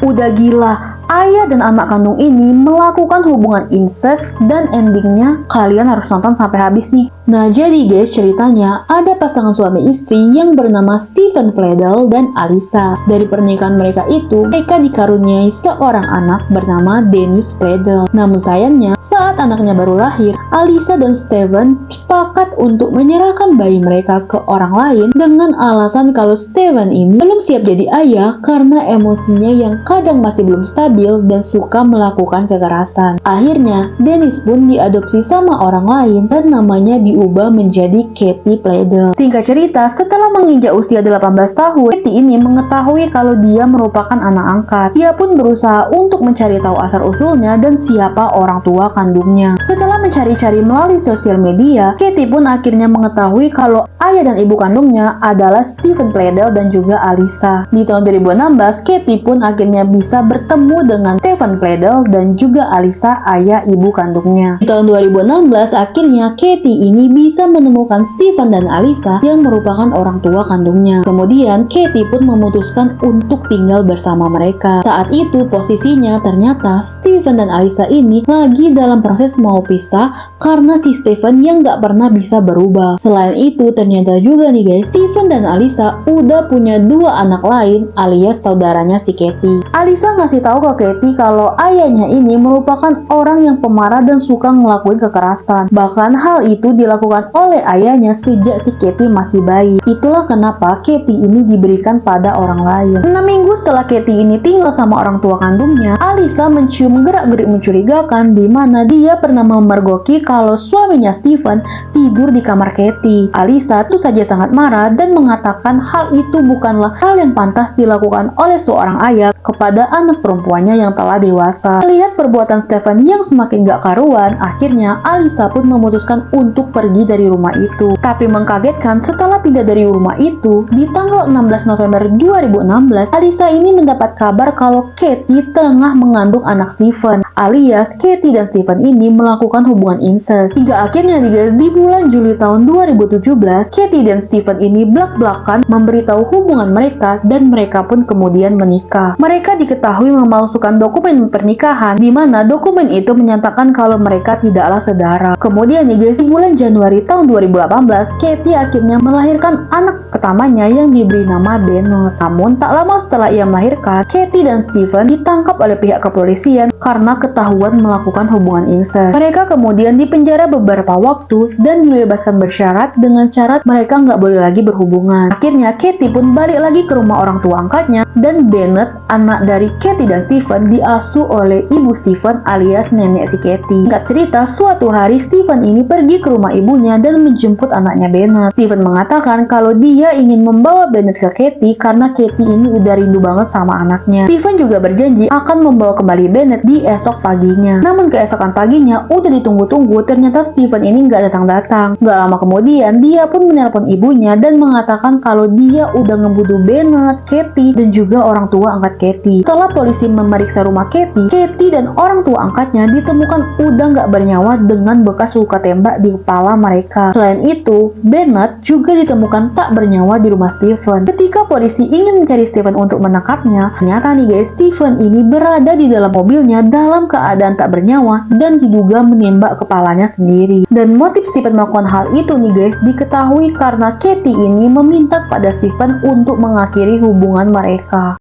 Udah gila, ayah dan anak kandung ini melakukan hubungan incest dan endingnya kalian harus nonton sampai habis nih. Nah jadi guys, ceritanya ada pasangan suami istri yang bernama Stephen Pledel dan Alyssa. Dari pernikahan mereka itu, mereka dikaruniai seorang anak bernama Dennis Pledel. Namun sayangnya, saat anaknya baru lahir, Alyssa dan Stephen sepakat untuk menyerahkan bayi mereka ke orang lain dengan alasan kalau Stephen ini belum siap jadi ayah karena emosinya yang kadang masih belum stabil dan suka melakukan kekerasan. Akhirnya, Dennis pun diadopsi sama orang lain dan namanya diubah menjadi Katie Pledel. Singkat cerita, setelah menginjak usia 18 tahun, Katie ini mengetahui kalau dia merupakan anak angkat. Dia pun berusaha untuk mencari tahu asal-usulnya dan siapa orang tua kandungnya. Setelah mencari-cari melalui sosial media, Katie pun akhirnya mengetahui kalau ayah dan ibu kandungnya adalah Stephen Pledel dan juga Alyssa. Di tahun 2016, Katie pun akhirnya bisa bertemu dengan Stephen Pledel dan juga Alyssa, ayah ibu kandungnya. Di tahun 2016, akhirnya Katie ini bisa menemukan Stephen dan Alyssa yang merupakan orang tua kandungnya. Kemudian, Katie pun memutuskan untuk tinggal bersama mereka. Saat itu, posisinya ternyata Stephen dan Alyssa ini lagi dalam proses mau pisah karena si Stephen yang gak pernah bisa berubah. Selain itu, ternyata juga nih guys, Stephen dan Alyssa udah punya dua anak lain alias saudaranya si Katie. Alyssa ngasih tahu ke Katie kalau ayahnya ini merupakan orang yang pemarah dan suka ngelakuin kekerasan. Bahkan hal itu dilakukan oleh ayahnya sejak si Katie masih bayi. Itulah kenapa Katie ini diberikan pada orang lain. 6 minggu setelah Katie ini tinggal sama orang tua kandungnya, Alyssa mencium gerak-gerik mencurigakan di mana dia pernah memergoki kalau suaminya Stephen tidur di kamar Katie. Alyssa tentu saja sangat marah dan mengatakan hal itu bukanlah hal yang pantas dilakukan oleh seorang ayah kepada anak perempuannya yang telah dewasa. Melihat perbuatan Stephen yang semakin gak karuan, akhirnya Alyssa pun memutuskan untuk pergi dari rumah itu. Tapi mengkagetkan, setelah pindah dari rumah itu, di tanggal 16 November 2016, Alyssa ini mendapat kabar kalau Katie tengah mengandung anak Stephen, alias Katie dan Stephen ini melakukan hubungan incest. Hingga akhirnya di bulan Juli tahun 2017, Katie dan Stephen ini blak-blakan memberitahu hubungan mereka dan mereka pun kemudian menikah. Mereka diketahui memalsukan dokumen pernikahan, di mana dokumen itu menyatakan kalau mereka tidaklah saudara. Kemudian nih guys, di bulan Januari tahun 2018, Katie akhirnya melahirkan anak pertamanya yang diberi nama Bennett. Namun tak lama setelah ia melahirkan, Katie dan Stephen ditangkap oleh pihak kepolisian karena ketahuan melakukan hubungan incest. Mereka kemudian dipenjara beberapa waktu dan dibebaskan bersyarat dengan syarat mereka nggak boleh lagi berhubungan. Akhirnya Katie pun balik lagi ke rumah orang tua angkatnya dan Bennett, anak dari Katie dan Stephen, diasuh oleh ibu Stephen alias nenek si Katie. Singkat cerita, suatu hari Stephen ini pergi ke rumah ibunya dan menjemput anaknya Bennett. Stephen mengatakan kalau dia ingin membawa Bennett ke Katie karena Katie ini udah rindu banget sama anaknya. Stephen juga berjanji akan membawa kembali Bennett di esok paginya. Namun keesokan paginya udah ditunggu-tunggu, ternyata Stephen ini nggak datang-datang. Gak lama kemudian dia pun menelpon ibunya dan mengatakan kalau dia udah ngebunuh Bennett, Katie, dan juga orang tua angkat Katie. Setelah polisi memeriksa rumah Katie, Katie dan orang tua angkatnya ditemukan udah nggak bernyawa dengan bekas luka tembak di kepala mereka. Selain itu, Bennett juga ditemukan tak bernyawa di rumah Stephen. Ketika polisi ingin mencari Stephen untuk menangkapnya, ternyata nih guys, Stephen ini berada di dalam mobilnya dalam keadaan tak bernyawa dan diduga menembak kepalanya sendiri. Dan motif Stephen melakukan hal itu nih guys, diketahui karena Katie ini meminta pada Stephen untuk mengakhiri hubungan mereka.